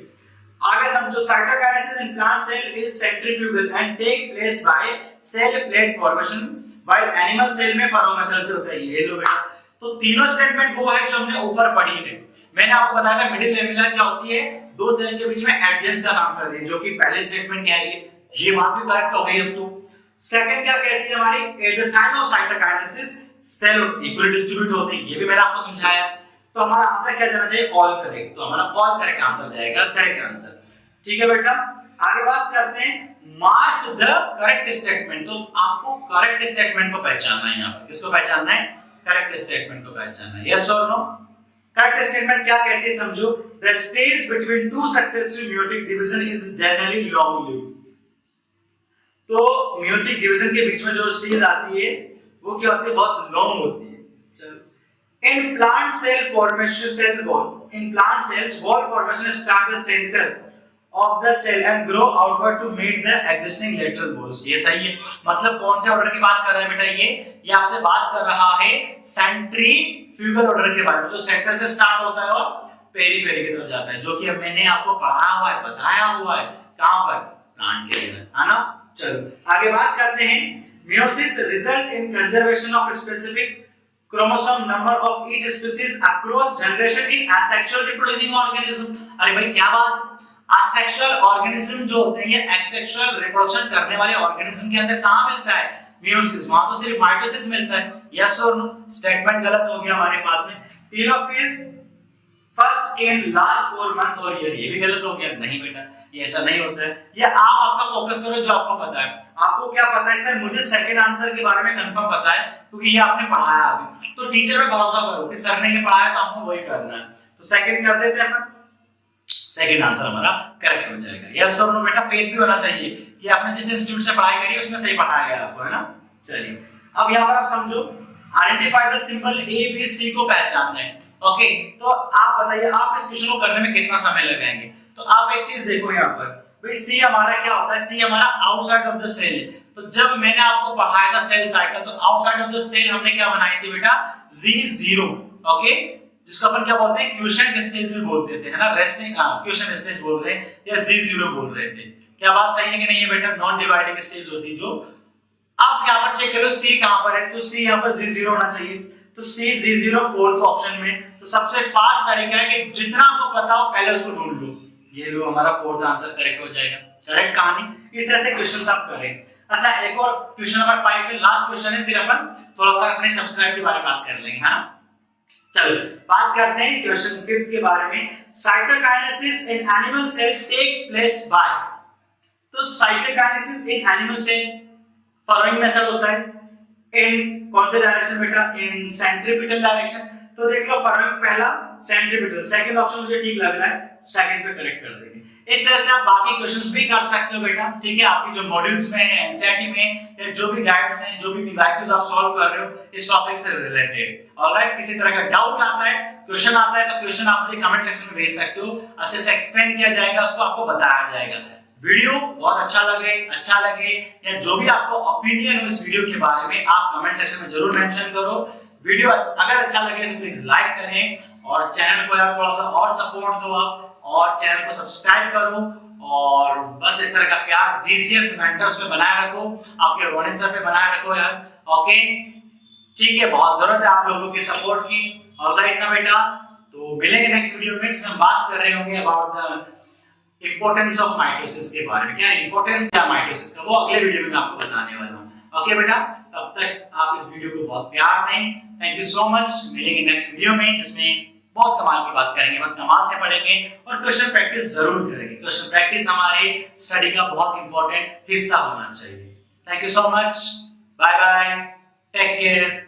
आगे समझो, cytokinesis in plant cell is centrifugal and take place by cell plate formation, while animal cell में फरो मेथड से होता है। ये लो बेटा, तो तीनों स्टेटमेंट वो है जो हमने ऊपर पढ़ी है। मैंने आपको बताया था मिडिल लेमिनर क्या होती है, दो सेल के बीच में एडजेंस का काम कर रही है, जो कि पहले स्टेटमेंट कह रही है। ये बात भी करेक्ट हो गई। अब तो सेकंड क्या कहती है हमारी, at the time of cytokinesis cell equally distribute होते हैं। ये भी मैंने आपको समझाया। तो हमारा आंसर क्या जाना चाहिए, ऑल करेक्ट। तो हमारा ऑल करेक्ट आंसर जाएगा, करेक्ट आंसर। ठीक है बेटा, आगे बात करते हैं, मार्क द करेक्ट स्टेटमेंट। तो आपको करेक्ट स्टेटमेंट को पहचानना है। यहाँ पर किसको पहचानना है, करेक्ट स्टेटमेंट को पहचानना है। यस और नो। करेक्ट स्टेटमेंट क्या कहती है समझो, the stage between two successive meiotic division is generally long lived. तो मेयोटिक डिवीजन के बीच में जो स्टेज आती है वो क्या होती है, बहुत लॉन्ग होती है। In plant cell formation, cell wall, in plant cells wall formation start the centre of the cell and grow outward to meet the existing lateral walls। ये सही है। मतलब कौन से ऑर्डर की बात कर रहा है बेटा, ये आपसे बात कर रहा है सेंट्रीफ्यूगल ऑर्डर के बारे में, जो सेंटर से स्टार्ट होता है और पेरीफेरी की तरफ जाता है, जो कि अब मैंने आपको पढ़ाया हुआ है, बताया हुआ है। कहां पर, प्लांट के अंदर, है ना। चलो आगे बात करते हैं, meiosis result in conservation of specific chromosome number of each species across generation in asexual reproducing organism। अरे भाई क्या बात, असेक्सुअल ऑर्गेनिज्म जो होते हैं ये एक्सेक्सुअल रिप्रोडक्शन करने वाले ऑर्गेनिज्म के अंदर कहां मिलता है, मियोसिस। वहां तो सिर्फ माइटोसिस मिलता है। यस और नो। स्टेटमेंट गलत हो गया हमारे पास में। Telophase first can last 4 month और ईयर, ये भी गलत हो गया। नहीं बेटा, ये ऐसा नहीं होता है। ये आप आपका फोकस करो जो आपको पता है। आपको क्या पता है सर, मुझे सेकंड आंसर के बारे में कंफर्म पता है क्योंकि ये आपने पढ़ाया अभी। तो टीचर पे भरोसा करो कि सर ने ये पढ़ाया तो आपको वही करना है। तो सेकंड कर देते हैं अपन, सेकंड आंसर हमारा करेक्ट हो जाएगा। यस और नो बेटा, फेथ भी होना चाहिए कि आपने जिस इंस्टीट्यूट से पढ़ाई करी उसमें सही पढ़ाया गया आपको, है ना। चलिए अब यहां पर आप समझो, identify the symbol A B C को पहचानना है। ओके, तो आप बताइए आप इस क्वेश्चन को करने में कितना समय लगाएंगे। तो आप एक चीज देखो यहाँ पर, भाई सी हमारा क्या होता है, सी हमारा आउटसाइड ऑफ द सेल है। तो जब मैंने आपको पढ़ाया था सेल साइकिल, तो आउटसाइड ऑफ द सेल हमने क्या बनाई थी बेटा, G0। ओके, जिसको अपन क्या बोलते हैं, क्वेश्चन स्टेज भी बोलते थे, है ना। रेस्टिंग क्वेश्चन स्टेज बोल रहे हैं या G0 बोल रहे थे। क्या बात सही है कि नहीं है बेटा, नॉन डिवाइडिंग स्टेज होती है जो। आप यहां पर चेक करो सी कहां पर है, तो सी यहां पर G0 होना चाहिए। तो सी G0 फोर्थ ऑप्शन में। तो सबसे फास्ट तरीका है कि जितना आपको पता हो पहले उसको ढूंढ लो। ये लो, हमारा फोर्थ आंसर करेक्ट हो जाएगा। करेक्ट कहानी। इस तरह से क्वेश्चंस आप करें। अच्छा, एक और क्वेश्चन नंबर 5 पे लास्ट क्वेश्चन है, फिर अपन थोड़ा सा अपने सब्सक्राइब के बारे में बात कर लेंगे। हां चलो बात करते हैं क्वेश्चन 5 के बारे में। Cytokinesis in animal cell take place by. तो cytokinesis in animal cell following method होता है। इन कौन से डायरेक्शन बेटा, इन सेंट्रीपिटल डायरेक्शन। तो देख लो फॉलोइंग, पहला सेंट्रीपिटल, सेकंड ऑप्शन मुझे ठीक लग रहा है, सेकंड पे करेक्ट कर देंगे। इस तरह से आप बाकी क्वेश्चंस भी कर सकते हो बेटा। ठीक है, आपकी जो मॉड्यूल्स में है, एनसीईआरटी में, या जो भी गाइड्स हैं, जो भी पीवाईक्यूज आप सॉल्व कर रहे हो इस टॉपिक से रिलेटेड। ऑलराइट, किसी तरह का डाउट आता है, क्वेश्चन आता है, तो क्वेश्चन आप मुझे कमेंट सेक्शन में भेज सकते हो। अच्छे से एक्सप्लेन किया जाएगा, उसको आपको बताया जाएगा। वीडियो बहुत अच्छा लगे या जो भी आपको ओपिनियन हो इस वीडियो के बारे में, आप कमेंट सेक्शन में जरूर मेंशन करो। वीडियो अगर अच्छा लगे तो प्लीज लाइक करें और चैनल को यार थोड़ा सा और सपोर्ट दो आप, और चैनल को सब्सक्राइब करो। और बस इस तरह का प्यार जीसीएस मेंटर्स पे बनाए रखो, आपके रोनिन सर पे बनाए रखो यार। ओके ठीक है, बहुत जरूरत है आप लोगों की सपोर्ट की। ऑलराइट ना बेटा, तो मिलेंगे नेक्स्ट वीडियो में। इसमें बात कर रहे होंगे about the importance of mitosis के बारे में। क्या इंपॉर्टेंस क्या माइटोसिस का, वो अगले वीडियो में मैं आपको बताने वाला हूं। ओके बेटा, तब तक आप इस वीडियो को बहुत प्यार दें। Thank you so much. मिलेंगे नेक्स्ट वीडियो में जिसमें बहुत कमाल की बात करेंगे, बहुत कमाल से पढ़ेंगे और क्वेश्चन प्रैक्टिस जरूर करेंगे। क्वेश्चन प्रैक्टिस हमारे स्टडी का बहुत इंपॉर्टेंट हिस्सा होना चाहिए। Thank you so much, bye bye, take care.